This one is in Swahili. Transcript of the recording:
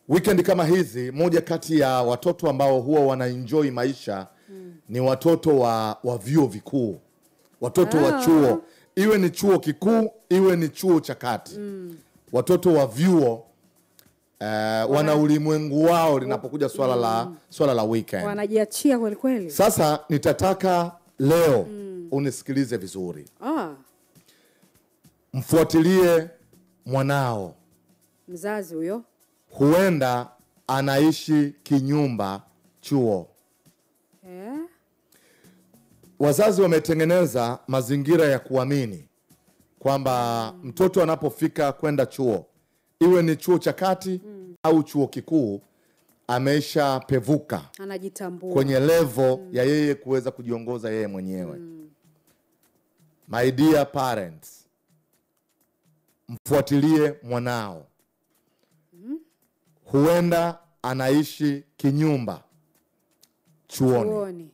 Weekend kama hizi, moja kati ya watoto ambao huwa wanaenjoy maisha ni watoto wa vyuo vikuu, watoto wa chuo, iwe ni chuo kikuu, iwe ni chuo cha kati. Watoto wa vyuo wana ulimwengu wao linapokuja swala la weekend. Wanajiachia kweli kweli. Sasa nitataka leo unisikilize vizuri. Mfuatilie mwanao. Mzazi huyo Huenda anaishi kinyumba chuo. Wazazi wametengeneza mazingira ya kuamini kwamba mtoto anapofika kwenda chuo, iwe ni chuo cha kati au chuo kikuu, ameisha pevuka, anajitambua kwenye level ya yeye kuweza kujiongoza yeye mwenyewe. My dear parents, mfuatilie mwanao. Huenda anaishi kinyumba chuoni.